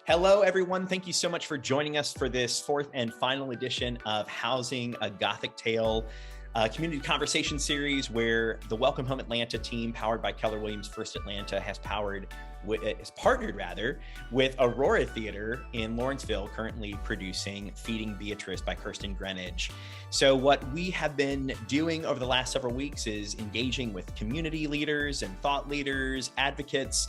Hello, everyone. Thank you so much for joining us for this fourth and final edition of Housing, a Gothic Tale, community conversation series where the Welcome Home Atlanta team, powered by Keller Williams First Atlanta, has partnered with Aurora Theatre in Lawrenceville, currently producing Feeding Beatrice by Kirsten, Greenidge. So what we have been doing over the last several weeks is engaging with community leaders and thought leaders, advocates,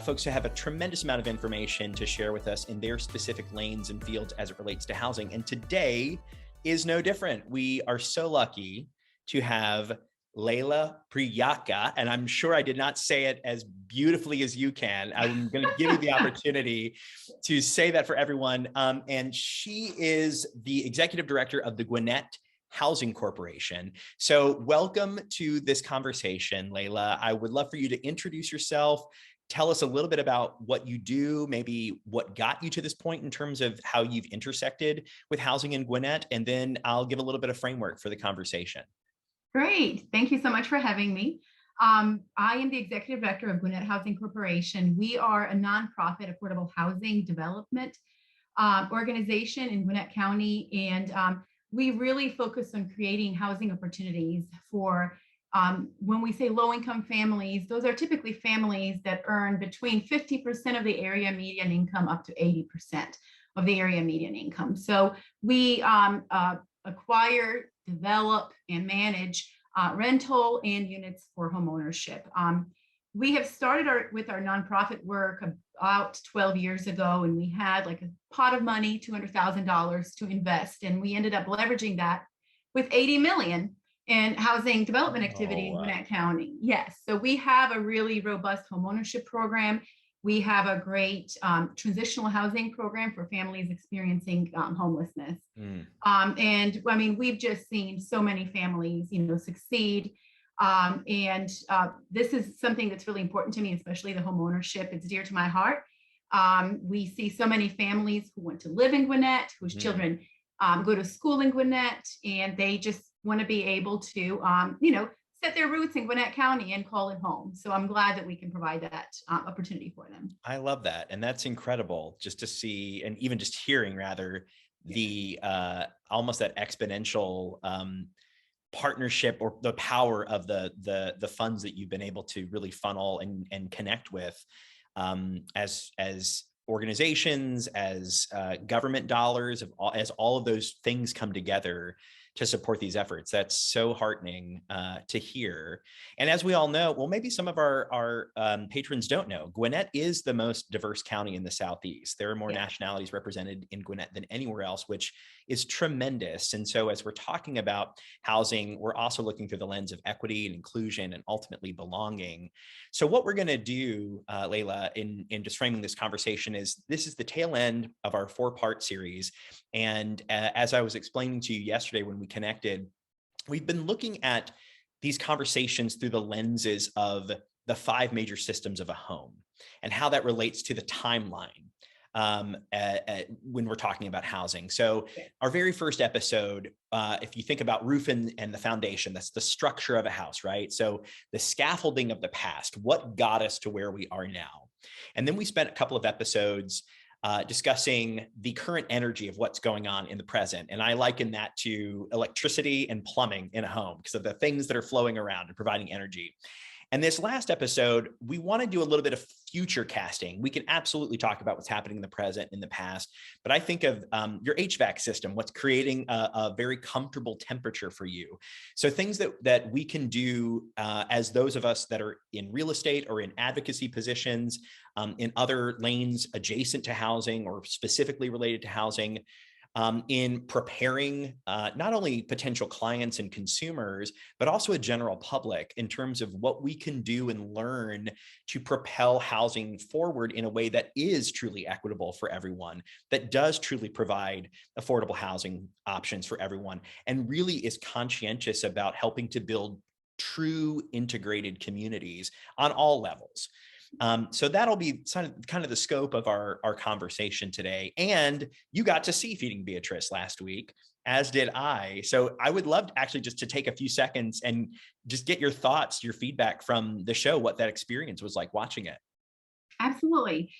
folks who have a tremendous amount of information to share with us in their specific lanes and fields as it relates to housing. And today is no different. We are so lucky to have Lejla Prljaca, and I'm sure I did not say it as beautifully as you can. I'm going to give you the opportunity to say that for everyone. And she is the executive director of the Gwinnett Housing Corporation. So welcome to this conversation, Lejla. I would love for you to introduce yourself. Tell us a little bit about what you do, maybe what got you to this point in terms of how you've intersected with housing in Gwinnett, and then I'll give a little bit of framework for the conversation. Great. Thank you so much for having me. I am the executive director of Gwinnett Housing Corporation. We are a nonprofit affordable housing development organization in Gwinnett County, and we really focus on creating housing opportunities for when we say low-income families, those are typically families that earn between 50% of the area median income up to 80% of the area median income. So we acquire, develop, and manage rental and units for homeownership. We have started with our nonprofit work about 12 years ago, and we had like a pot of money, $200,000 to invest, and we ended up leveraging that with $80 million in housing development activity in Gwinnett County. Yes, so we have a really robust homeownership program. We have a great transitional housing program for families experiencing homelessness. And I mean, we've just seen so many families, succeed. And this is something that's really important to me, especially the homeownership. It's dear to my heart. We see so many families who want to live in Gwinnett, whose children go to school in Gwinnett, and they just want to be able to, set their roots in Gwinnett County and call it home. So I'm glad that we can provide that opportunity for them. I love that. And that's incredible just to see, and even just hearing rather, the almost that exponential partnership or the power of the funds that you've been able to really funnel and connect with as organizations, as government dollars, as all of those things come together to support these efforts. That's so heartening to hear. And as we all know, well, maybe some of our patrons don't know, Gwinnett is the most diverse county in the Southeast. There are more nationalities represented in Gwinnett than anywhere else, which is tremendous. And so as we're talking about housing, we're also looking through the lens of equity and inclusion and ultimately belonging. So what we're going to do, Lejla, in just framing this conversation is this is the tail end of our 4-part series. And as I was explaining to you yesterday when we connected, we've been looking at these conversations through the lenses of the 5 major systems of a home and how that relates to the timeline when we're talking about housing. So our very first episode, if you think about roof and the foundation, that's the structure of a house, right? So the scaffolding of the past, what got us to where we are now. And then we spent a couple of episodes discussing the current energy of what's going on in the present. And I liken that to electricity and plumbing in a home because of the things that are flowing around and providing energy. And this last episode, we want to do a little bit of future casting. We can absolutely talk about what's happening in the present, in the past, but I think of your HVAC system, what's creating a very comfortable temperature for you. So things that we can do as those of us that are in real estate or in advocacy positions, in other lanes adjacent to housing or specifically related to housing, in preparing not only potential clients and consumers, but also a general public in terms of what we can do and learn to propel housing forward in a way that is truly equitable for everyone, that does truly provide affordable housing options for everyone, and really is conscientious about helping to build true integrated communities on all levels. So that'll be kind of the scope of our conversation today. And you got to see Feeding Beatrice last week, as did I. So I would love actually just to take a few seconds and just get your thoughts, your feedback from the show, what that experience was like watching it. Absolutely.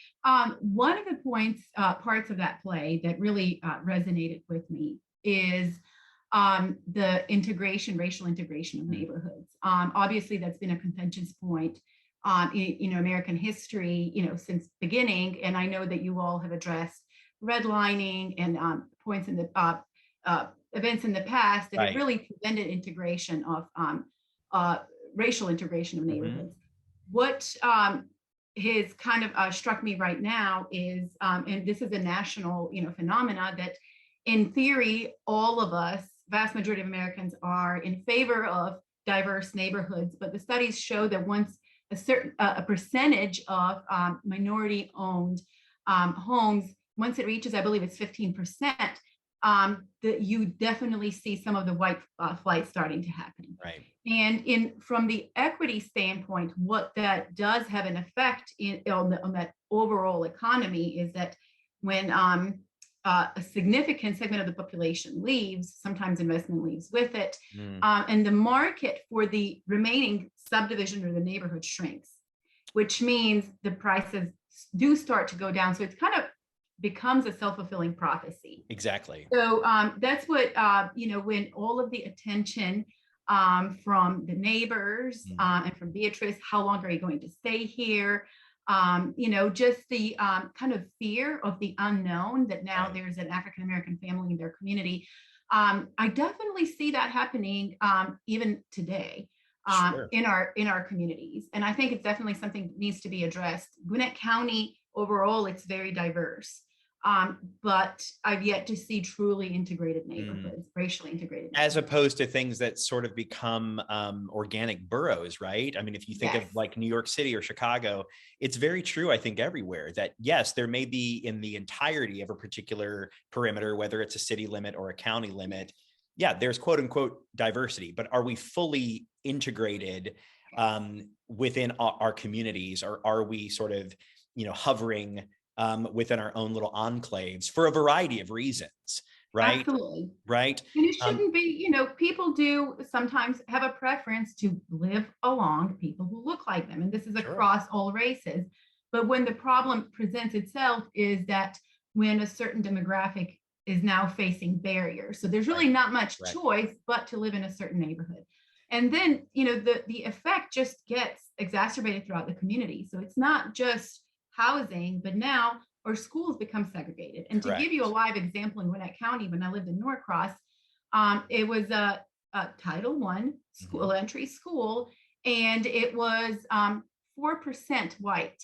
One of the parts of that play that really resonated with me is the racial integration of neighborhoods. Obviously, that's been a contentious point in American history, since beginning. And I know that you all have addressed redlining and points in the events in the past that have Right. really prevented integration of racial integration of neighborhoods. What has kind of struck me right now is, and this is a national, phenomena, that in theory, all of us, vast majority of Americans, are in favor of diverse neighborhoods, but the studies show that once a percentage of minority-owned homes, once it reaches, I believe it's 15%, that you definitely see some of the white flight starting to happen. Right. And from the equity standpoint, what that does have an effect on that overall economy is that when a significant segment of the population leaves, sometimes investment leaves with it, and the market for the remaining subdivision or the neighborhood shrinks, which means the prices do start to go down. So it's kind of becomes a self-fulfilling prophecy. Exactly. So that's what, when all of the attention from the neighbors and from BEATRICE, how long are you going to stay here? Just the kind of fear of the unknown, that now there's an African-American family in their community. I definitely see that happening even today in our communities. And I think it's definitely something that needs to be addressed. Gwinnett County overall, it's very diverse. But I've yet to see truly integrated neighborhoods, racially integrated neighborhoods. As opposed to things that sort of become organic boroughs, right? I mean, if you think of like New York City or Chicago, it's very true, I think, everywhere, that yes, there may be in the entirety of a particular perimeter, whether it's a city limit or a county limit, there's quote unquote diversity, but are we fully integrated within our communities, or are we sort of, hovering within our own little enclaves for a variety of reasons, right? Absolutely. Right. And it shouldn't be, people do sometimes have a preference to live along people who look like them. And this is across all races. But when the problem presents itself is that when a certain demographic is now facing barriers, so there's really not much choice but to live in a certain neighborhood. And then, the effect just gets exacerbated throughout the community. So it's not just housing, but now our schools become segregated. And to give you a live example, in Gwinnett County, when I lived in Norcross, it was a Title I school, elementary school, and it was 4% white.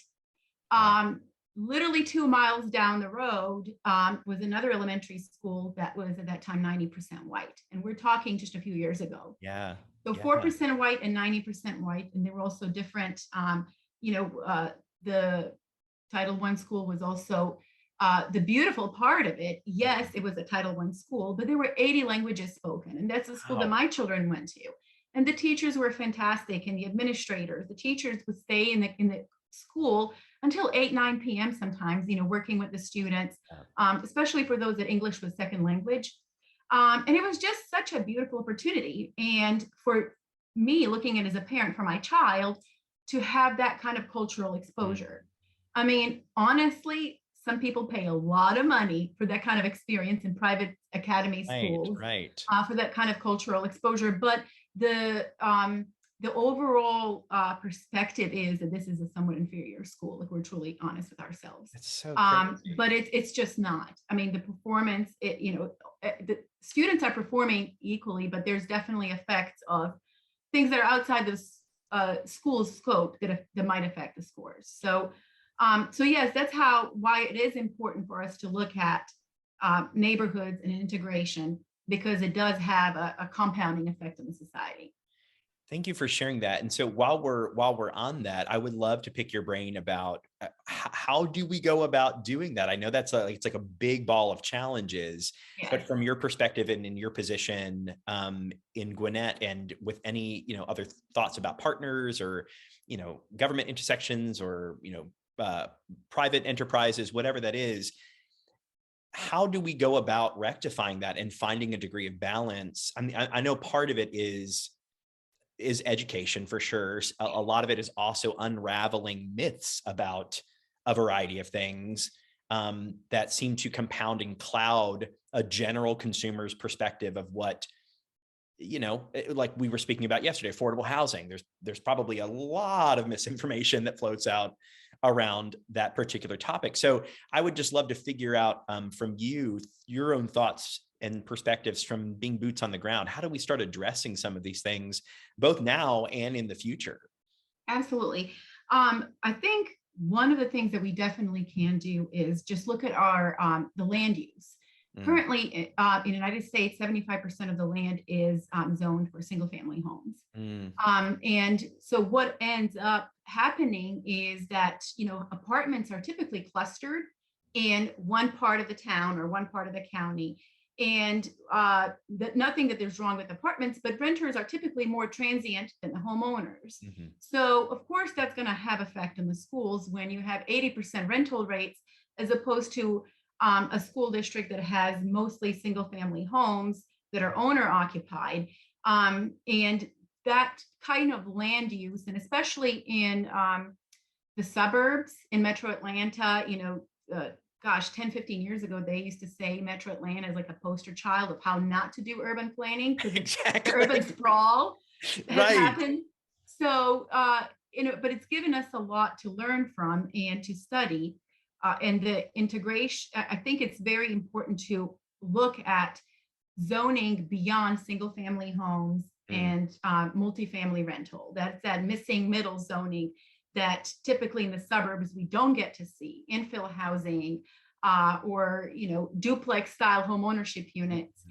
Literally 2 miles down the road was another elementary school that was at that time 90% white. And we're talking just a few years ago. Yeah. So 4% white and 90% white. And there were also different, the Title I school was also the beautiful part of it. Yes, it was a Title I school, but there were 80 languages spoken. And that's the school that my children went to. And the teachers were fantastic. And the administrators, the teachers would stay in the school until 8, 9 p.m. sometimes, working with the students, especially for those that English was second language. And it was just such a beautiful opportunity. And for me, looking at it as a parent for my child, to have that kind of cultural exposure. I mean, honestly, some people pay a lot of money for that kind of experience in private academy schools, for that kind of cultural exposure. But the overall perspective is that this is a somewhat inferior school, if we're truly honest with ourselves. It's so crazy. But it's just not. I mean, the performance, the students are performing equally, but there's definitely effects of things that are outside the school's scope that might affect the scores. So yes, that's why it is important for us to look at neighborhoods and integration, because it does have a compounding effect on the society. Thank you for sharing that. And so while we're on that, I would love to pick your brain about how do we go about doing that? I know it's like a big ball of challenges, but from your perspective and in your position in Gwinnett, and with any other thoughts about partners or government intersections or private enterprises, whatever that is, how do we go about rectifying that and finding a degree of balance? I mean, I know part of it is education for sure. A lot of it is also unraveling myths about a variety of things that seem to compound and cloud a general consumer's perspective of what, like we were speaking about yesterday, affordable housing. There's probably a lot of misinformation that floats out around that particular topic. So I would just love to figure out from you, your own thoughts and perspectives from being boots on the ground. How do we start addressing some of these things, both now and in the future? Absolutely. I think one of the things that we definitely can do is just look at our the land use. Currently, in the United States, 75% of the land is zoned for single family homes. And so what ends up happening is that, apartments are typically clustered in one part of the town or one part of the county. And nothing that there's wrong with apartments, but renters are typically more transient than the homeowners. So of course, that's going to have effect on the schools when you have 80% rental rates, as opposed to a school district that has mostly single family homes that are owner occupied. And that kind of land use, and especially in the suburbs in Metro Atlanta, 10, 15 years ago, they used to say Metro Atlanta is like a poster child of how not to do urban planning because Exactly. urban sprawl has happened. So, but it's given us a lot to learn from and to study. And the integration, I think it's very important to look at zoning beyond single family homes and multifamily rental. That's that missing middle zoning that typically in the suburbs we don't get to see. Infill housing or duplex style home ownership units,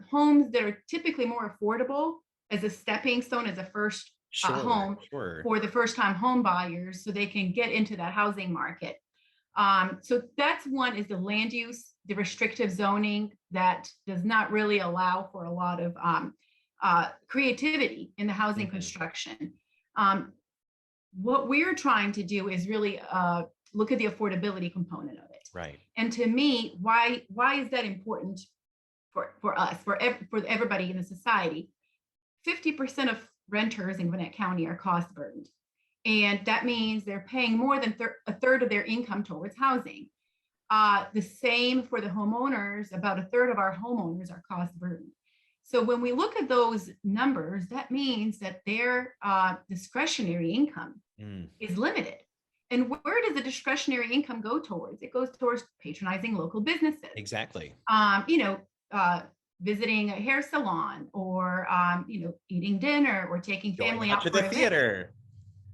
homes that are typically more affordable as a stepping stone, as a first home for the first time home buyers, so they can get into that housing market. So that's one, is the land use, the restrictive zoning that does not really allow for a lot of creativity in the housing construction. What we're trying to do is really look at the affordability component of it. Right. And to me, why is that important for us, for everybody in the society? 50% of renters in Gwinnett County are cost burdened. And that means they're paying more than a third of their income towards housing. The same for the homeowners. About a third of our homeowners are cost burdened. So when we look at those numbers, that means that their discretionary income is limited. And where does the discretionary income go towards? It goes towards patronizing local businesses. Exactly. Visiting a hair salon, or eating dinner, or taking family out to the theater.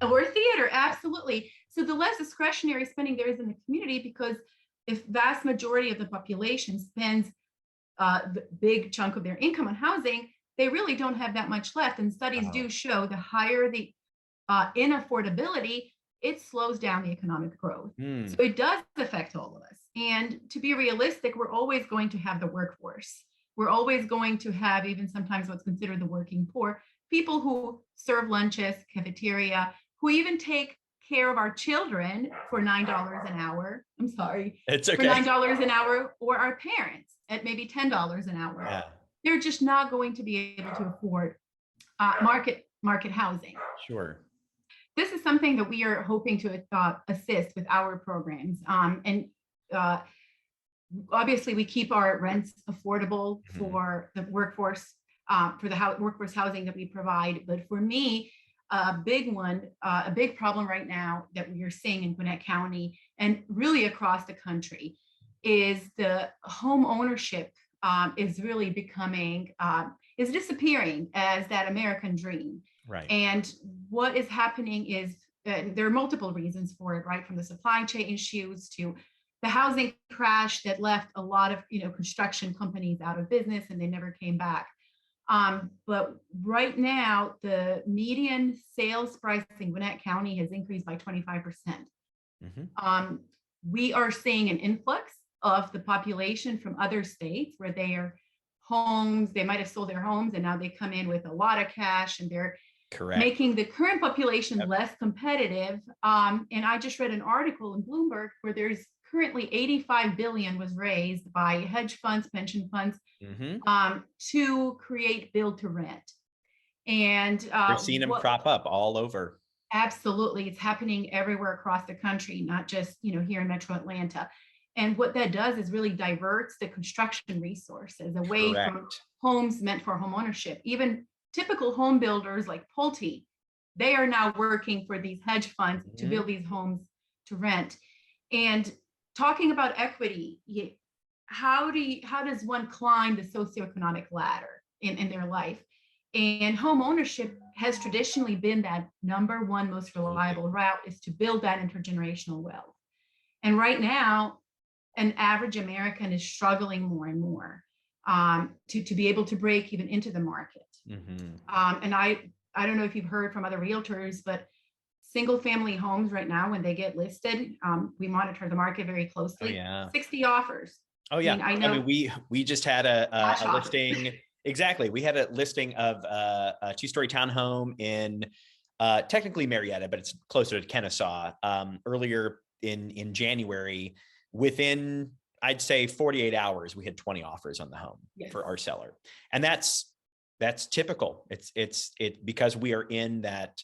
Or theater, absolutely. So the less discretionary spending there is in the community, because if vast majority of the population spends the big chunk of their income on housing, they really don't have that much left. And studies do show the higher the inaffordability, it slows down the economic growth. So it does affect all of us. And to be realistic, we're always going to have the workforce. We're always going to have, even sometimes what's considered the working poor, people who serve lunches, cafeteria, who even take care of our children for $9 an hour. I'm sorry. It's okay. For $9 an hour, or our parents at maybe $10 an hour. Yeah. They're just not going to be able to afford market housing. Sure. This is something that we are hoping to assist with our programs. Obviously, we keep our rents affordable for the workforce, for the workforce housing that we provide. But for me, a big problem right now that we are seeing in Gwinnett County and really across the country is the home ownership is really is disappearing as that American dream. Right. And what is happening is there are multiple reasons for it, right? From the supply chain issues to the housing crash that left a lot of construction companies out of business, and they never came back. But right now, the median sales price in Gwinnett County has increased by 25%. We are seeing an influx of the population from other states where they might have sold their homes, and now they come in with a lot of cash, and they're making the current population less competitive. And I just read an article in Bloomberg where there's currently $85 billion was raised by hedge funds, pension funds, to create build to rent. And we're seeing them crop up all over. Absolutely. It's happening everywhere across the country, not just, here in Metro Atlanta. And what that does is really diverts the construction resources away from Correct. homes meant for home ownership. Even typical home builders like Pulte, they are now working for these hedge funds to build these homes to rent. And talking about equity, how does one climb the socioeconomic ladder in their life? And home ownership has traditionally been that number one most reliable route, is to build that intergenerational wealth. And right now, an average American is struggling more and more to be able to break even into the market. And I don't know if you've heard from other realtors, but single family homes right now, when they get listed, we monitor the market very closely. 60 offers. Oh yeah. I mean, we just had a listing. Exactly. We had a listing of a 2-story townhome in technically Marietta, but it's closer to Kennesaw, earlier in January. Within, I'd say 48 hours, we had 20 offers on the home for our seller. And that's typical. It's because we are in that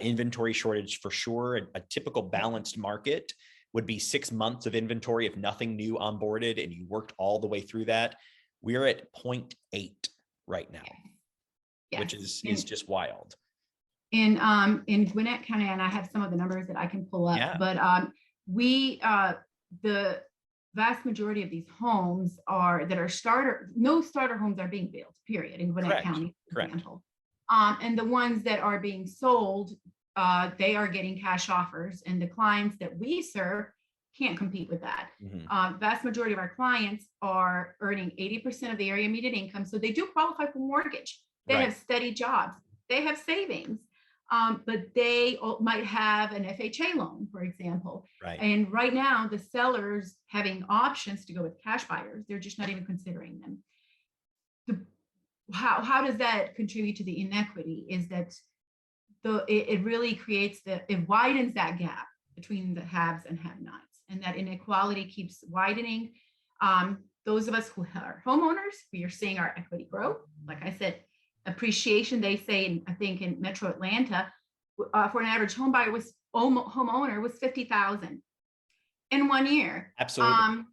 inventory shortage for sure. A typical balanced market would be 6 months of inventory if nothing new onboarded and you worked all the way through that. We're at 0.8 right now, which is just wild. In Gwinnett County, and I have some of the numbers that I can pull up, but the vast majority of these homes no starter homes are being built, period, in Gwinnett County, for example. And the ones that are being sold, they are getting cash offers, and the clients that we serve can't compete with that. Vast majority of our clients are earning 80% of the area median income, so they do qualify for mortgage. They have steady jobs, they have savings, but they might have an FHA loan, for example. And right now, the sellers having options to go with cash buyers, they're just not even considering them. How does that contribute to the inequity? Is that it really it widens that gap between the haves and have-nots, and that inequality keeps widening. Those of us who are homeowners, we are seeing our equity grow. Like I said, appreciation, they say, I think in Metro Atlanta, for an average homeowner was $50,000 in 1 year. Absolutely.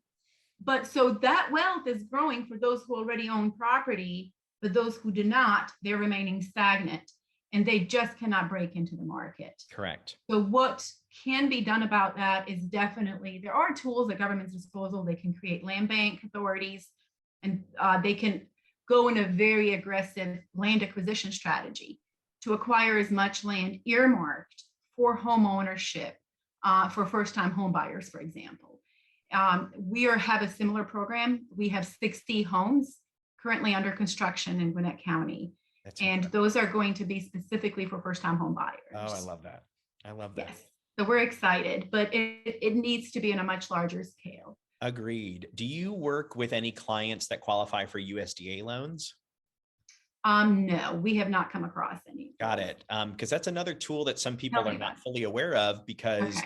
But so that wealth is growing for those who already own property, but those who do not, they're remaining stagnant, and they just cannot break into the market. Correct. So what can be done about that is definitely, there are tools at government's disposal. They can create land bank authorities, and they can go in a very aggressive land acquisition strategy to acquire as much land earmarked for home ownership for first-time home buyers, for example. We have a similar program. We have 60 homes currently under construction in Gwinnett County. And those are going to be specifically for first-time home buyers. Oh, I love that. I love that. Yes. So we're excited, but it needs to be on a much larger scale. Agreed. Do you work with any clients that qualify for USDA loans? No, we have not come across any. Got it. Because that's another tool that some people are not fully aware of, because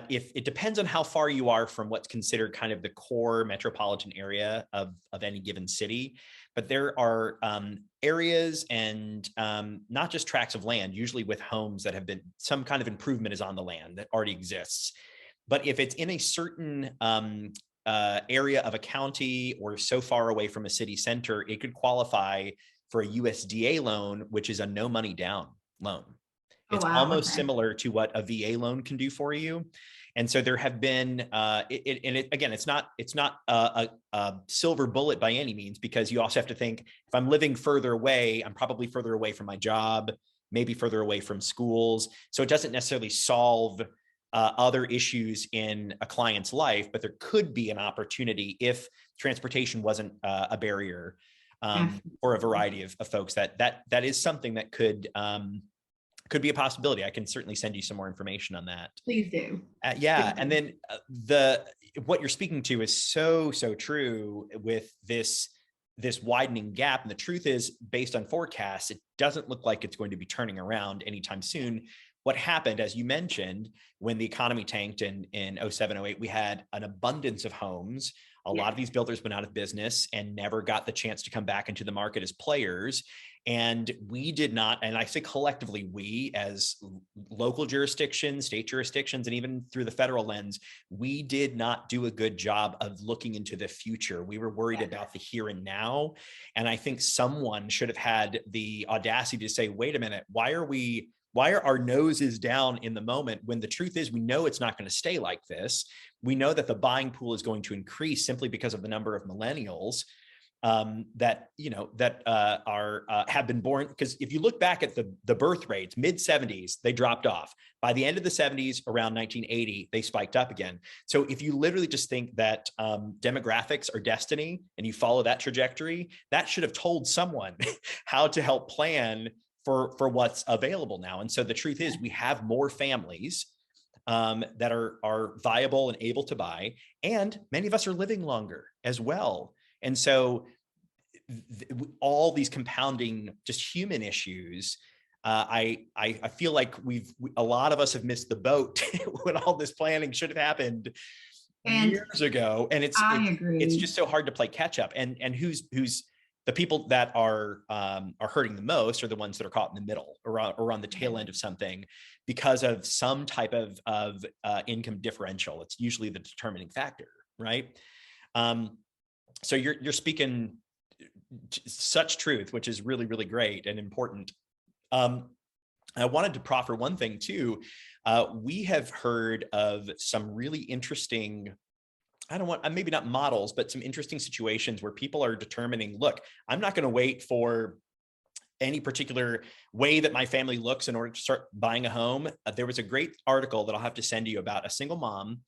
if it depends on how far you are from what's considered kind of the core metropolitan area of any given city. But there are areas and not just tracts of land, usually with homes that have been, some kind of improvement is on the land that already exists. But if it's in a certain area of a county or so far away from a city center, it could qualify for a USDA loan, which is a no money down loan. It's almost similar to what a VA loan can do for you. And so there have been, again, it's not a silver bullet by any means, because you also have to think, if I'm living further away, I'm probably further away from my job, maybe further away from schools. So it doesn't necessarily solve other issues in a client's life, but there could be an opportunity if transportation wasn't a barrier for a variety of folks. That is something that could be a possibility. I can certainly send you some more information on that. Please do. And then what you're speaking to is so true with this widening gap. And the truth is, based on forecasts, it doesn't look like it's going to be turning around anytime soon. what happened, as you mentioned, when the economy tanked in 07, 08, we had an abundance of homes. A lot of these builders went out of business and never got the chance to come back into the market as players. And we did not, and I say collectively, we as local jurisdictions, state jurisdictions, and even through the federal lens, we did not do a good job of looking into the future. We were worried about the here and now. And I think someone should have had the audacity to say, wait a minute, why are our noses down in the moment when the truth is we know it's not going to stay like this. We know that the buying pool is going to increase simply because of the number of millennials that have been born. Because if you look back at the birth rates, mid 70s, they dropped off. By the end of the 70s, around 1980, they spiked up again. So if you literally just think that demographics are destiny and you follow that trajectory, that should have told someone how to help plan for what's available now. And so the truth is we have more families that are viable and able to buy, and many of us are living longer as well. And so all these compounding just human issues, I feel like a lot of us have missed the boat when all this planning should have happened years ago. And it's just so hard to play catch up. And who's the people that are hurting the most are the ones that are caught in the middle or on the tail end of something because of some type of income differential. It's usually the determining factor, right? So you're speaking such truth, which is really, really great and important. I wanted to proffer one thing too. We have heard of some really interesting, maybe not models, but some interesting situations where people are determining, look, I'm not going to wait for any particular way that my family looks in order to start buying a home. There was a great article that I'll have to send you about a single mom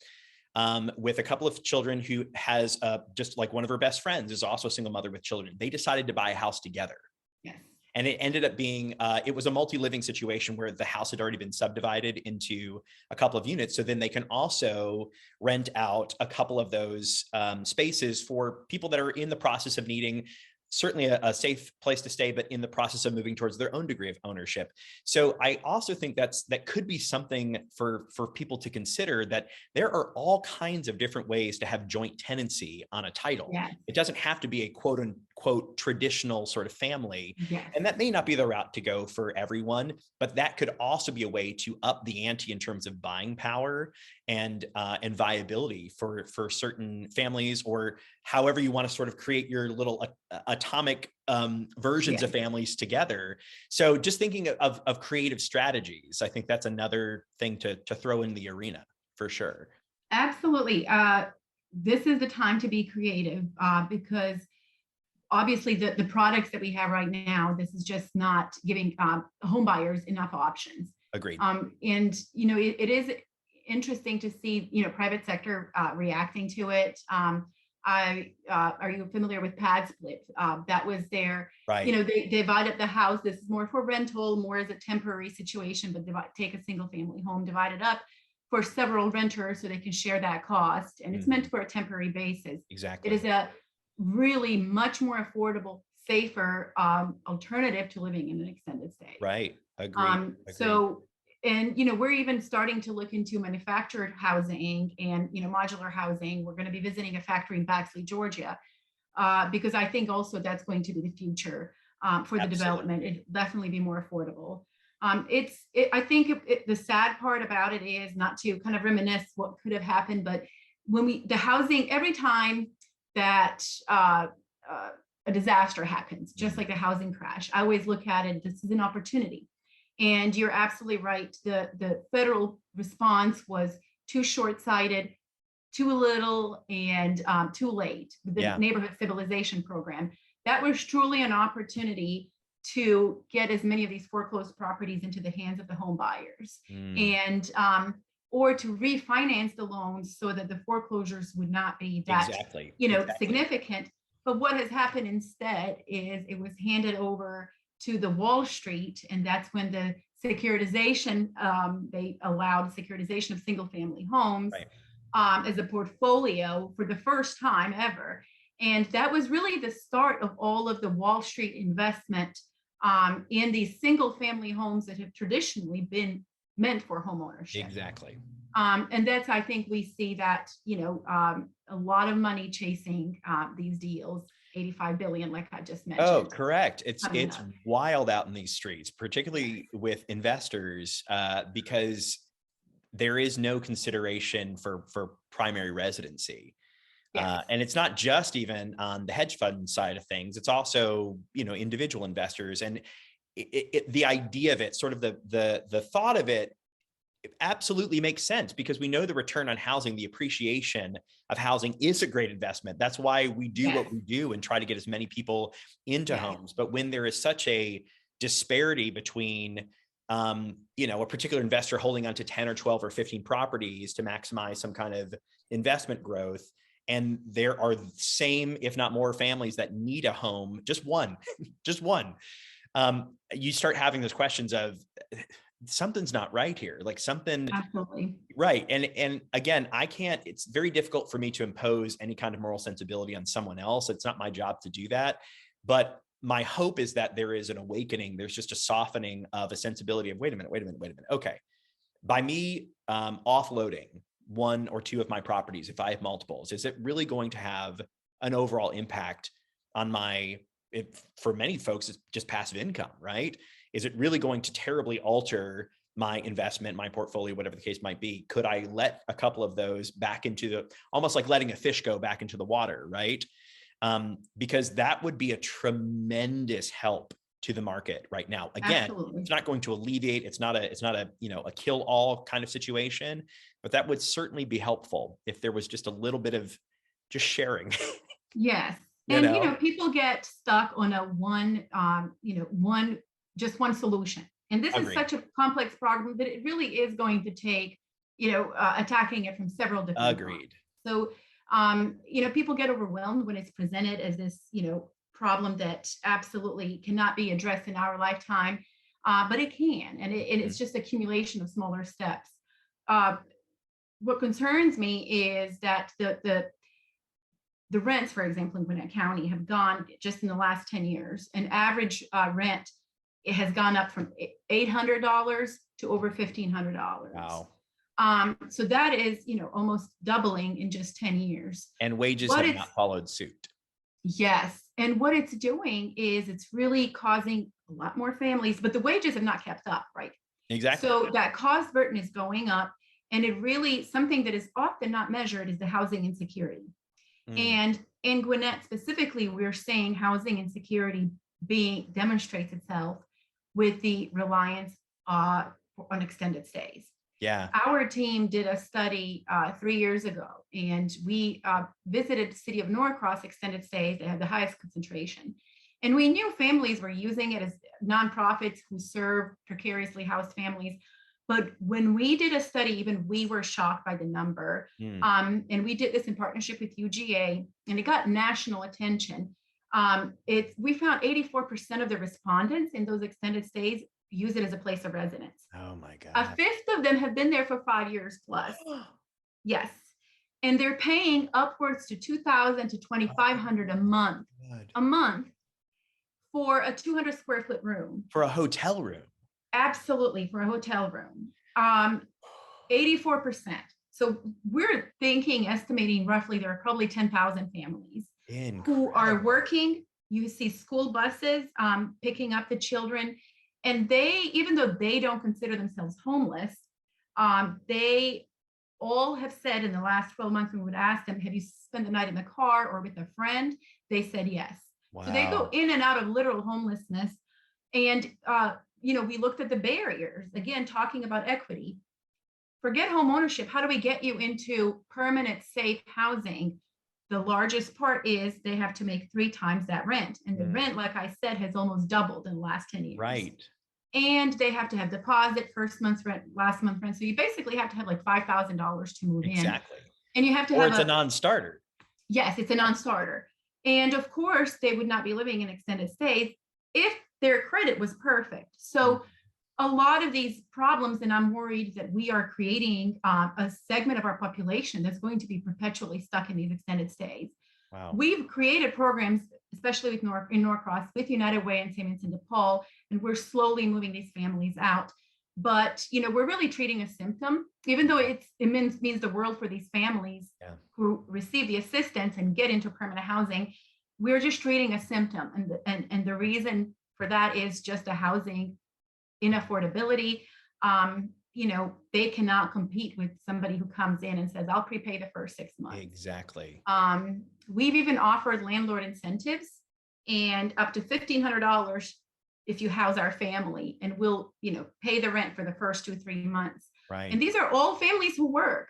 with a couple of children who has just like one of her best friends is also a single mother with children. They decided to buy a house together. Yes. And it ended up being, it was a multi-living situation where the house had already been subdivided into a couple of units. So then they can also rent out a couple of those spaces for people that are in the process of needing certainly a safe place to stay, but in the process of moving towards their own degree of ownership. So I also think that could be something for people to consider, that there are all kinds of different ways to have joint tenancy on a title. Yes. It doesn't have to be a quote unquote traditional sort of family. Yes. And that may not be the route to go for everyone, but that could also be a way to up the ante in terms of buying power and viability for certain families, or however you want to sort of create your little atomic versions of families together. So just thinking of creative strategies, I think that's another thing to throw in the arena for sure. Absolutely. This is the time to be creative because obviously the products that we have right now, this is just not giving home buyers enough options. Agreed. And, it is interesting to see, private sector reacting to it. Are you familiar with pad split? That was their, right. They divide up the house. This is more for rental, more as a temporary situation, but take a single family home, divide it up for several renters so they can share that cost. And it's meant for a temporary basis. Exactly. It is a really much more affordable, safer alternative to living in an extended stay. Right. Agreed. So, and, we're even starting to look into manufactured housing and, modular housing. We're going to be visiting a factory in Baxley, Georgia, because I think also that's going to be the future for the development. It'd definitely be more affordable. I think the sad part about it is not to kind of reminisce what could have happened, but when the housing, every time that a disaster happens, just like a housing crash, I always look at it, this is an opportunity. And you're absolutely right. The federal response was too short-sighted, too little, and too late. The neighborhood civilization program, that was truly an opportunity to get as many of these foreclosed properties into the hands of the home buyers, and or to refinance the loans so that the foreclosures would not be that significant. But what has happened instead is it was handed over to the Wall Street, and that's when the securitization, they allowed securitization of single family homes as a portfolio for the first time ever. And that was really the start of all of the Wall Street investment in these single family homes that have traditionally been meant for homeownership. Exactly. And that's, I think we see that, a lot of money chasing these deals, 85 billion, like I just mentioned. Oh, correct. It's up. wild out in these streets, particularly with investors, because there is no consideration for primary residency. Yes. And it's not just even on the hedge fund side of things. It's also, individual investors. And the idea of it, sort of the thought of it, absolutely makes sense, because we know the return on housing, the appreciation of housing is a great investment. That's why we do what we do and try to get as many people into homes. But when there is such a disparity between, a particular investor holding onto 10 or 12 or 15 properties to maximize some kind of investment growth, and there are the same, if not more, families that need a home, just one, you start having those questions of, something's not right here, like something. Absolutely. Right. And again, it's very difficult for me to impose any kind of moral sensibility on someone else. It's not my job to do that. But my hope is that there is an awakening. There's just a softening of a sensibility of, wait a minute. Okay. By me offloading one or two of my properties, if I have multiples, is it really going to have an overall impact on for many folks, it's just passive income, right? Is it really going to terribly alter my investment, my portfolio, whatever the case might be? Could I let a couple of those back into almost like letting a fish go back into the water, right? Because that would be a tremendous help to the market right now. Again, Absolutely. It's not going to alleviate, it's not a kill all kind of situation, but that would certainly be helpful if there was just a little bit of just sharing. Yes. And, people get stuck on one solution. And this Agreed. is such a complex problem that it really is going to take, attacking it from several different Agreed. fronts. So, people get overwhelmed when it's presented as this, problem that absolutely cannot be addressed in our lifetime, but it can, and it's just accumulation of smaller steps. What concerns me is that the rents, for example, in Gwinnett County have gone just in the last 10 years. An average rent, it has gone up from $800 to over $1,500. Wow. So that is, almost doubling in just 10 years. And wages have not followed suit. Yes. And what it's doing is it's really causing a lot more families, but the wages have not kept up, right? Exactly. So that cost burden is going up. And it really, something that is often not measured is the housing insecurity. And in Gwinnett specifically, we're seeing housing insecurity demonstrates itself with the reliance on extended stays. Yeah. Our team did a study 3 years ago, and we visited the city of Norcross extended stays. They have the highest concentration. And we knew families were using it as nonprofits who serve precariously housed families. But when we did a study, even we were shocked by the number. And we did this in partnership with UGA, and it got national attention. We found 84% of the respondents in those extended stays use it as a place of residence. Oh my God. A fifth of them have been there for 5 years plus. Yes. And they're paying upwards to $2,000 to $2,500 a month for a 200 square foot room. For a hotel room. Absolutely, for a hotel room. 84%. So we're estimating roughly there are probably 10,000 families who are working. You see school buses picking up the children. And even though they don't consider themselves homeless, they all have said in the last 12 months, we would ask them, have you spent the night in the car or with a friend? They said yes. Wow. So they go in and out of literal homelessness. And, we looked at the barriers, again, talking about equity. Forget home ownership. How do we get you into permanent, safe housing? The largest part is they have to make 3 times that rent. And the rent, like I said, has almost doubled in the last 10 years. Right. And they have to have deposit, first month's rent, last month's rent. So you basically have to have like $5,000 to move in. Exactly. And you have to have it's a non-starter. Yes, it's a non-starter. And of course, they would not be living in extended stays if their credit was perfect. So a lot of these problems, and I'm worried that we are creating a segment of our population that's going to be perpetually stuck in these extended stays. Wow. We've created programs, especially in Norcross, with United Way and St. Vincent de Paul, and we're slowly moving these families out. But, we're really treating a symptom, even though it means the world for these families who receive the assistance and get into permanent housing. We're just treating a symptom. And the reason for that is just a housing inaffordability. They cannot compete with somebody who comes in and says, I'll prepay the first 6 months. Exactly. We've even offered landlord incentives and up to $1,500 if you house our family, and we'll, pay the rent for the first 2-3 months. Right. And these are all families who work,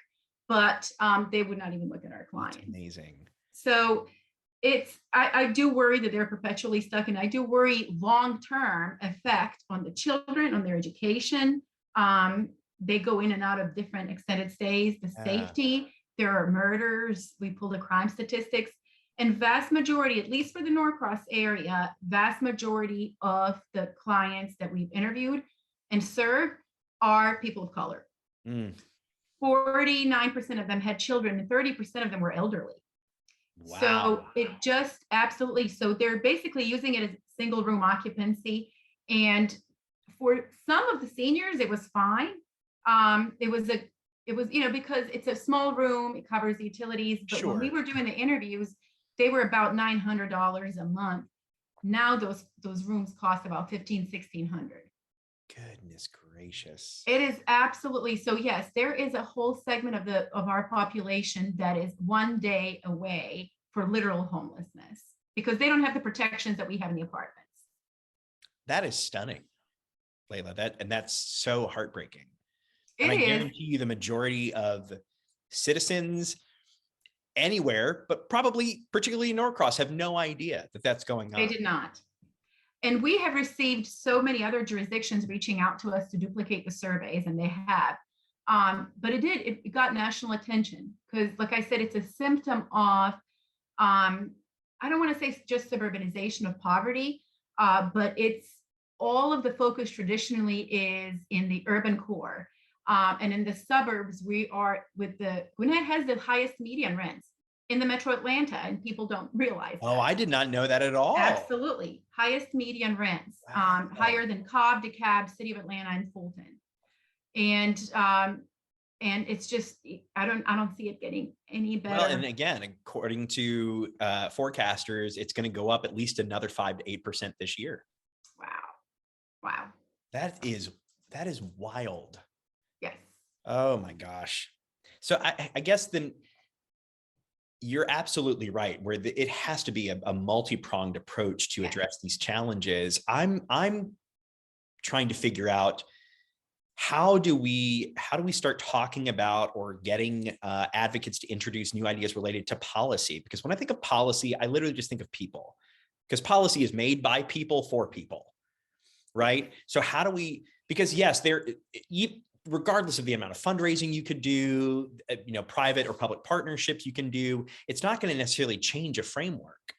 but they would not even look at our clients. That's amazing. So I do worry that they're perpetually stuck, and I do worry long-term effect on the children, on their education. They go in and out of different extended stays, the safety, there are murders. We pull the crime statistics, and vast majority, at least for the Norcross area, vast majority of the clients that we've interviewed and served are people of color. 49% of them had children, and 30% of them were elderly. Wow. So it just absolutely, so they're basically using it as single room occupancy. And for some of the seniors, it was fine. It was, because it's a small room, it covers the utilities. But when we were doing the interviews, they were about $900 a month. Now those rooms cost about $1,500-$1,600. Goodness gracious. It is absolutely. So yes, there is a whole segment of our population that is one day away for literal homelessness because they don't have the protections that we have in the apartments. That is stunning, Lejla. That's so heartbreaking. I guarantee you the majority of citizens anywhere, but probably particularly in Norcross, have no idea that that's going on. They did not. And we have received so many other jurisdictions reaching out to us to duplicate the surveys, and they have. But it got national attention because, like I said, it's a symptom of, I don't want to say just suburbanization of poverty, but it's all of the focus traditionally is in the urban core. And in the suburbs, Gwinnett has the highest median rents in the metro Atlanta, and people don't realize that. I did not know that at all. Absolutely. Highest median rents, higher than Cobb, DeKalb, City of Atlanta, and Fulton. And it's just, I don't see it getting any better. Well, and again, according to forecasters, it's going to go up at least another 5 to 8% this year. Wow. That is wild. Yes. Oh my gosh. So I guess then you're absolutely right, where it has to be a multi-pronged approach to address these challenges. I'm trying to figure out how do we start talking about or getting advocates to introduce new ideas related to policy? Because when I think of policy, I literally just think of people, because policy is made by people for people, right? So how do we? Because yes, regardless of the amount of fundraising you could do, private or public partnerships you can do, it's not going to necessarily change a framework,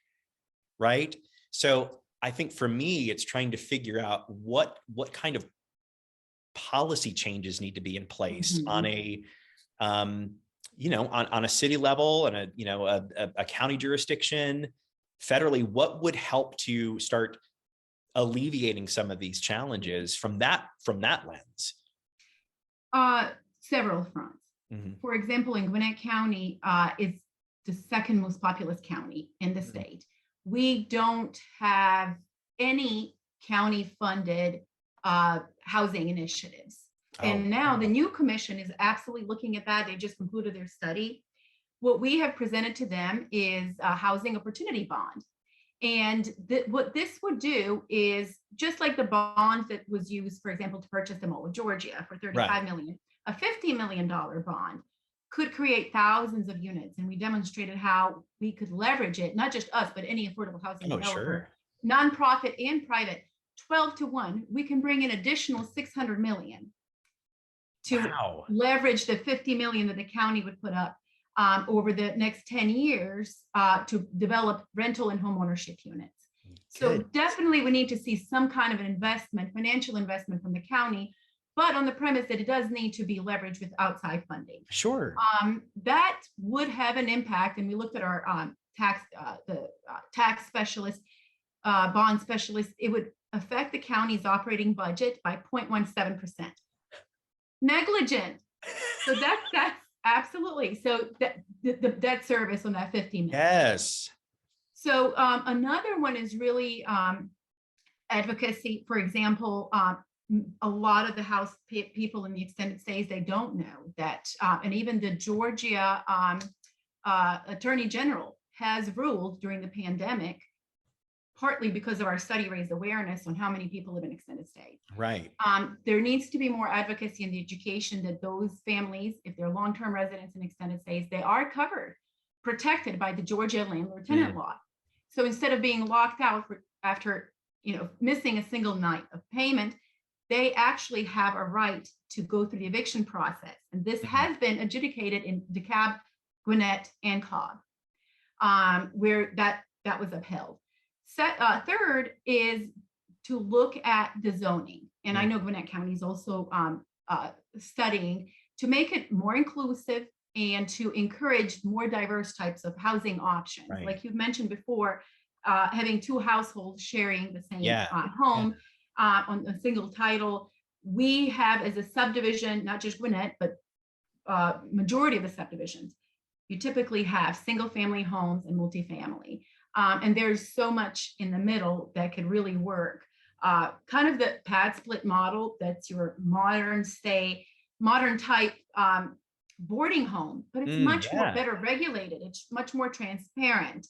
right? So I think for me, it's trying to figure out what kind of policy changes need to be in place on a, on a city level and a county jurisdiction, federally. What would help to start alleviating some of these challenges from that lens? Several fronts. For example, in Gwinnett County is the second most populous county in the state. We don't have any county funded housing initiatives. And now the new commission is absolutely looking at that. They just concluded their study. What we have presented to them is a housing opportunity bond. And what this would do is, just like the bond that was used, for example, to purchase the Mall of Georgia for $35 million, a $50 million bond could create thousands of units. And we demonstrated how we could leverage it, not just us, but any affordable housing developer, nonprofit and private, 12-1. We can bring in additional $600 million to leverage the $50 million that the county would put up over the next 10 years to develop rental and home ownership units. So definitely we need to see some kind of an investment, financial investment from the county, but on the premise that it does need to be leveraged with outside funding. Sure. That would have an impact. And we looked at our tax specialist, bond specialist. It would affect the county's operating budget by 0.17%. negligent. So that's absolutely. So that the debt service on that 15 minutes. Yes. So another one is really advocacy. For example, a lot of the house people in the extended stays, they don't know that, and even the Georgia Attorney General has ruled during the pandemic, partly because of our study raised awareness on how many people live in extended stays. Right. There needs to be more advocacy in the education that those families, if they're long-term residents in extended stays, they are covered, protected by the Georgia landlord-tenant law. So instead of being locked out after missing a single night of payment, they actually have a right to go through the eviction process. And this has been adjudicated in DeKalb, Gwinnett, and Cobb, where that was upheld. Third is to look at the zoning. And I know Gwinnett County is also studying to make it more inclusive and to encourage more diverse types of housing options. Right. Like you've mentioned before, having two households sharing the same home on a single title. We have, as a subdivision, not just Gwinnett, but majority of the subdivisions, you typically have single family homes and multifamily. And there's so much in the middle that could really work. Kind of the pad split model, that's your modern type boarding home, but it's much more better regulated. It's much more transparent.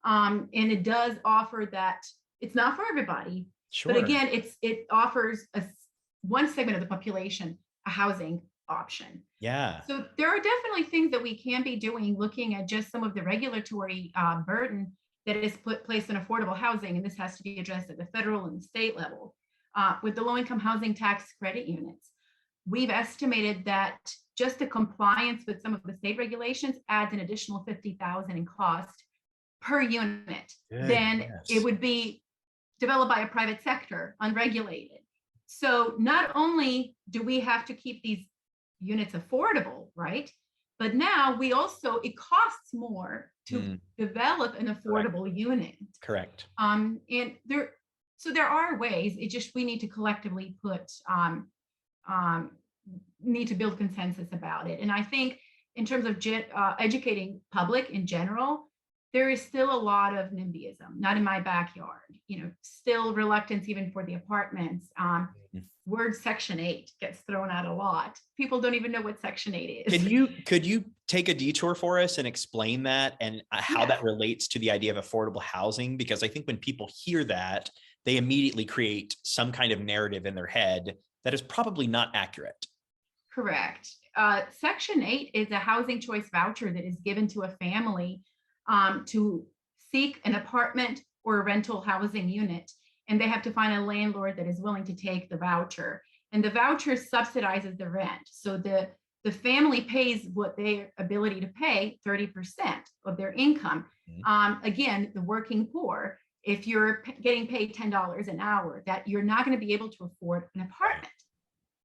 And it does offer that. It's not for everybody, but again, it offers one segment of the population a housing option. Yeah. So there are definitely things that we can be doing, looking at just some of the regulatory burden that is placed on affordable housing, and this has to be addressed at the federal and the state level. With the low-income housing tax credit units, we've estimated that just the compliance with some of the state regulations adds an additional $50,000 in cost per unit. Then it would be developed by a private sector, unregulated. So not only do we have to keep these units affordable, right? But now it costs more to develop an affordable unit. Correct. And there are ways. We need to collectively need to build consensus about it. And I think in terms of educating public in general, there is still a lot of NIMBYism, not in my backyard, still reluctance even for the apartments. Word Section 8 gets thrown out a lot. People don't even know what Section 8 is. Could you take a detour for us and explain that and how that relates to the idea of affordable housing? Because I think when people hear that, they immediately create some kind of narrative in their head that is probably not accurate. Correct. Section 8 is a housing choice voucher that is given to a family to seek an apartment or a rental housing unit. And they have to find a landlord that is willing to take the voucher. And the voucher subsidizes the rent. So the family pays what their ability to pay, 30% of their income. Again, the working poor, if you're getting paid $10 an hour, that you're not going to be able to afford an apartment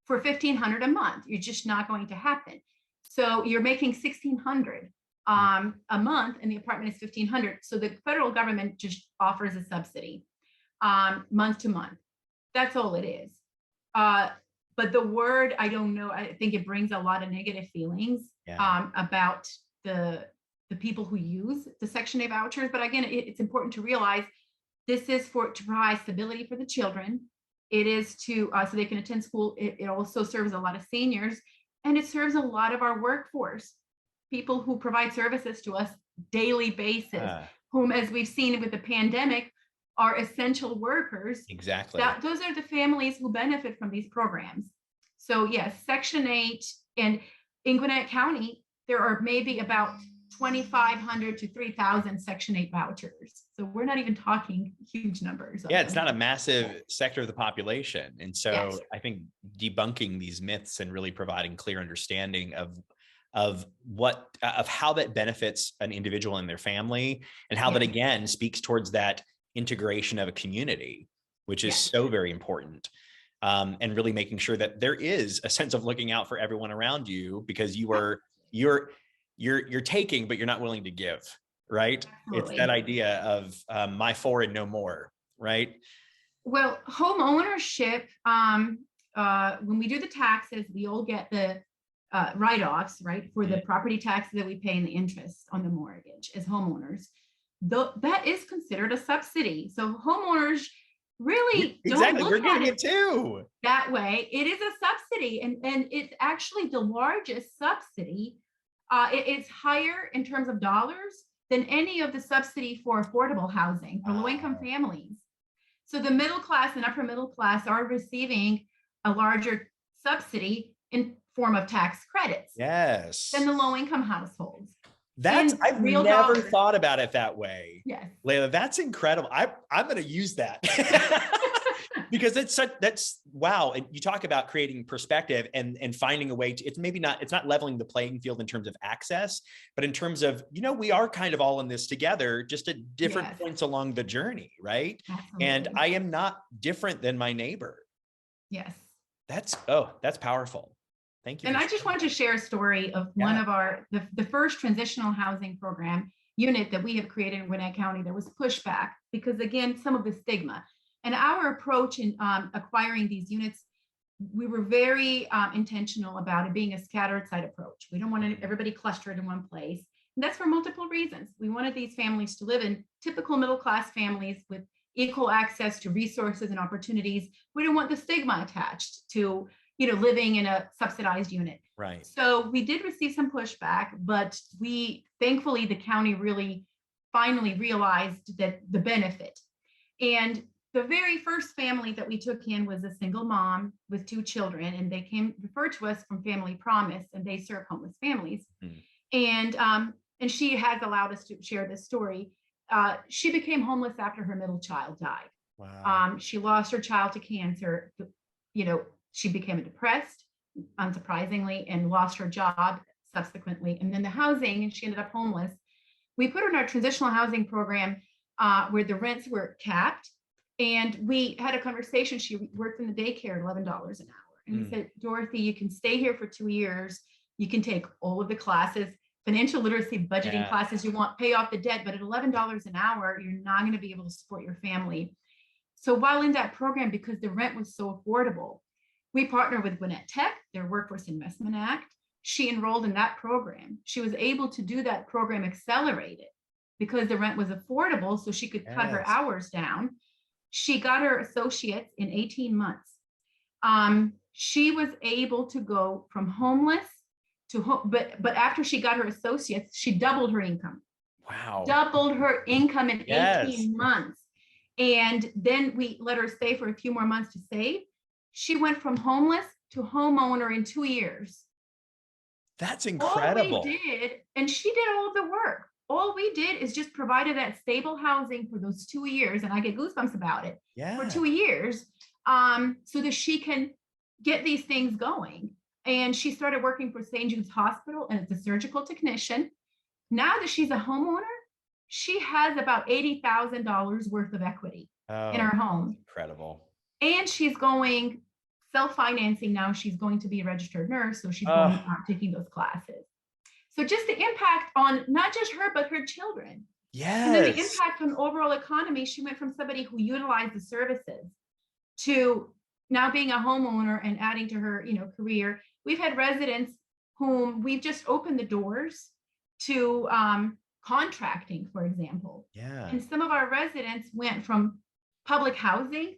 for $1,500 a month. You're just not going to happen. So you're making $1,600 a month, and the apartment is $1,500. So the federal government just offers a subsidy month to month. That's all it is. But the word, I don't know, I think it brings a lot of negative feelings about the people who use the Section 8 vouchers. But again, it's important to realize this is to provide stability for the children. It is to so they can attend school. It also serves a lot of seniors, and it serves a lot of our workforce, people who provide services to us daily basis, whom, as we've seen with the pandemic, are essential workers. Exactly. Those are the families who benefit from these programs. So yes, Section 8, and in Gwinnett County, there are maybe about 2,500 to 3,000 Section 8 vouchers. So we're not even talking huge numbers. Yeah, it's not a massive sector of the population. And so I think debunking these myths and really providing clear understanding of how that benefits an individual and their family, and how that again speaks towards that integration of a community, which is so very important. And really making sure that there is a sense of looking out for everyone around you, because you're taking, but you're not willing to give, right? Absolutely. It's that idea of my for and no more, right? Well, home ownership when we do the taxes, we all get the write-offs, right, for the property taxes that we pay and the interest on the mortgage as homeowners. That is considered a subsidy. So homeowners really exactly don't we're look at getting it too that way. It is a subsidy, and it's actually the largest subsidy. It's higher in terms of dollars than any of the subsidy for affordable housing for low-income families. So the middle class and upper middle class are receiving a larger subsidy in form of tax credits than the low-income households. I've never thought about it that way. Yes. Lejla, that's incredible. I'm going to use that because that's wow. And you talk about creating perspective and finding a way to, it's not leveling the playing field in terms of access, but in terms of, we are kind of all in this together, just at different points along the journey. Right. Absolutely. And I am not different than my neighbor. Yes. That's powerful. Thank you. And I just want to share a story of one of the first transitional housing program unit that we have created in Gwinnett County. There was pushback because, again, some of the stigma. And our approach in acquiring these units, we were very intentional about it being a scattered site approach. We don't want everybody clustered in one place. And that's for multiple reasons. We wanted these families to live in typical middle-class families with equal access to resources and opportunities. We don't want the stigma attached to living in a subsidized unit. Right. So we did receive some pushback, but thankfully, the county really finally realized that the benefit. And the very first family that we took in was a single mom with 2 children, and they referred to us from Family Promise, and they serve homeless families. And she has allowed us to share this story. She became homeless after her middle child died. Wow. She lost her child to cancer. She became depressed, unsurprisingly, and lost her job subsequently. And then the housing, and she ended up homeless. We put her in our transitional housing program where the rents were capped. And we had a conversation. She worked in the daycare at $11 an hour. And we said, Dorothy, you can stay here for 2 years. You can take all of the classes, financial literacy, budgeting classes you want, pay off the debt. But at $11 an hour, you're not going to be able to support your family. So while in that program, because the rent was so affordable, we partnered with Gwinnett Tech, their Workforce Investment Act. She enrolled in that program. She was able to do that program accelerated because the rent was affordable, so she could cut her hours down. She got her associates in 18 months. She was able to go from homeless to home, but after she got her associates, she doubled her income. Wow. Doubled her income in 18 months. And then we let her stay for a few more months to save. She went from homeless to homeowner in 2 years. That's incredible. All we did, and she did all the work. All we did is just provided that stable housing for those 2 years, and I get goosebumps about it, for 2 years, so that she can get these things going. And she started working for St. Jude's Hospital and as a surgical technician. Now that she's a homeowner, she has about $80,000 worth of equity in her home. Incredible. And she's going self-financing now. She's going to be a registered nurse, so she's going taking those classes. So just the impact on not just her, but her children. Yes. And then the impact on the overall economy. She went from somebody who utilized the services to now being a homeowner and adding to her, career. We've had residents whom we've just opened the doors to contracting, for example. Yeah. And some of our residents went from public housing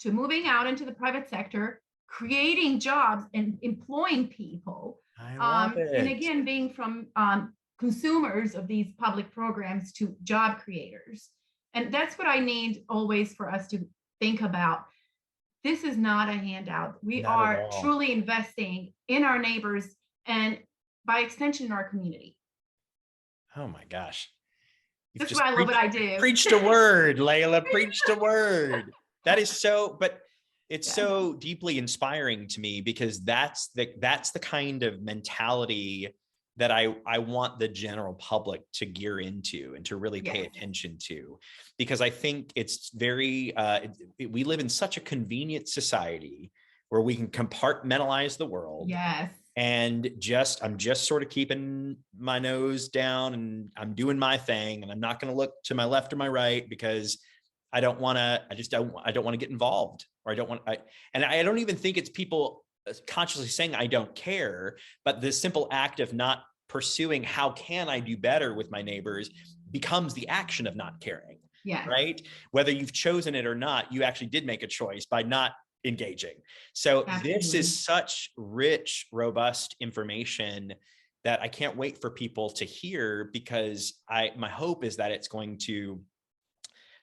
to moving out into the private sector, creating jobs and employing people. I love it. And again, being from consumers of these public programs to job creators. And that's what I need always for us to think about. This is not a handout. We are truly investing in our neighbors and by extension in our community. Oh my gosh. That's why I love what I do. Preached a word, Lejla, preached a word. That is so, but it's so deeply inspiring to me because that's the kind of mentality that I want the general public to gear into and to really pay attention to, because I think it's very, we live in such a convenient society where we can compartmentalize the world. Yes. And I'm just sort of keeping my nose down and I'm doing my thing and I'm not going to look to my left or my right because I don't want to, I don't want to get involved, or and I don't even think it's people consciously saying I don't care, but the simple act of not pursuing how can I do better with my neighbors becomes the action of not caring. Yeah. Right? Whether you've chosen it or not, you actually did make a choice by not engaging. So Absolutely. This is such rich, robust information that I can't wait for people to hear, because my hope is that it's going to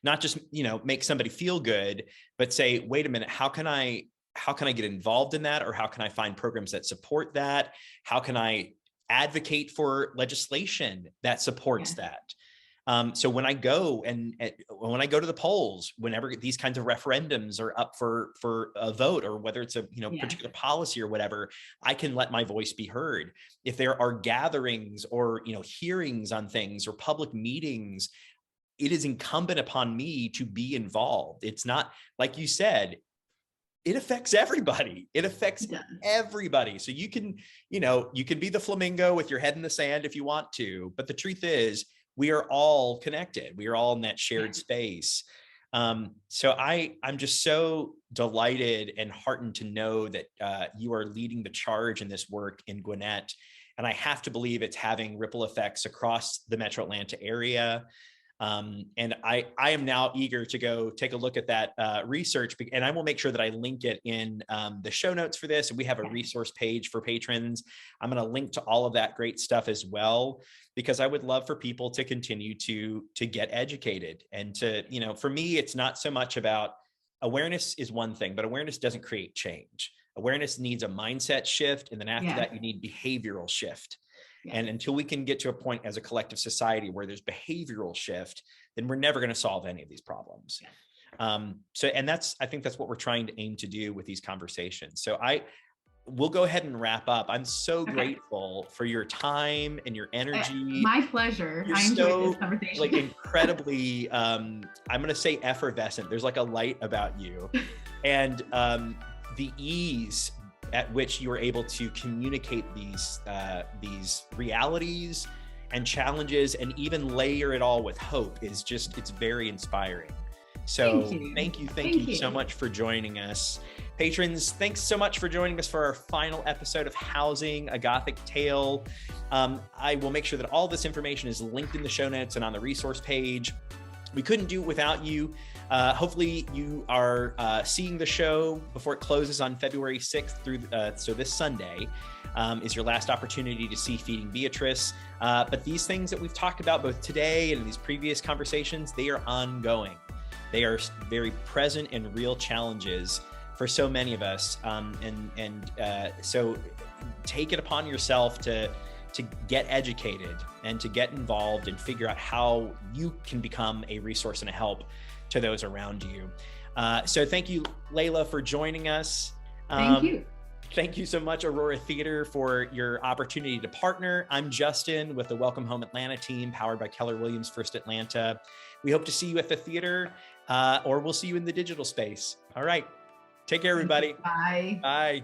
not just, make somebody feel good, but say, wait a minute, how can I get involved in that? Or how can I find programs that support that? How can I advocate for legislation that supports that? So when I go to the polls, whenever these kinds of referendums are up for a vote, or whether it's a particular policy or whatever, I can let my voice be heard. If there are gatherings or hearings on things or public meetings, it is incumbent upon me to be involved. It's not, like you said, it affects everybody. It affects everybody. So you can be the flamingo with your head in the sand if you want to, but the truth is, we are all connected. We are all in that shared space. So I'm just so delighted and heartened to know that you are leading the charge in this work in Gwinnett. And I have to believe it's having ripple effects across the Metro Atlanta area. And I am now eager to go take a look at that research, and I will make sure that I link it in the show notes for this. And we have a resource page for patrons. I'm going to link to all of that great stuff as well, because I would love for people to continue to get educated. And to, for me, it's not so much about awareness is one thing, but awareness doesn't create change. Awareness needs a mindset shift. And then after that, you need behavioral shift. And until we can get to a point as a collective society where there's behavioral shift, then we're never going to solve any of these problems. I think that's what we're trying to aim to do with these conversations. So we'll go ahead and wrap up. I'm so grateful for your time and your energy. My pleasure. I enjoyed this conversation. Incredibly, I'm going to say effervescent. There's like a light about you, and the ease at which you are able to communicate these realities and challenges, and even layer it all with hope it's very inspiring. So thank you so much for joining us. Patrons, thanks so much for joining us for our final episode of Housing, a Gothic Tale. I will make sure that all this information is linked in the show notes and on the resource page. We couldn't do it without you. Hopefully you are seeing the show before it closes on February 6th so this Sunday is your last opportunity to see Feeding Beatrice. But these things that we've talked about both today and in these previous conversations, they are ongoing. They are very present and real challenges for so many of us. So take it upon yourself to get educated and to get involved and figure out how you can become a resource and a help to those around you. So thank you, Lejla, for joining us. Thank you. Thank you so much, Aurora Theatre, for your opportunity to partner. I'm Justin with the Welcome Home Atlanta team, powered by Keller Williams First Atlanta. We hope to see you at the theater, or we'll see you in the digital space. All right. Take care, everybody. Bye. Bye.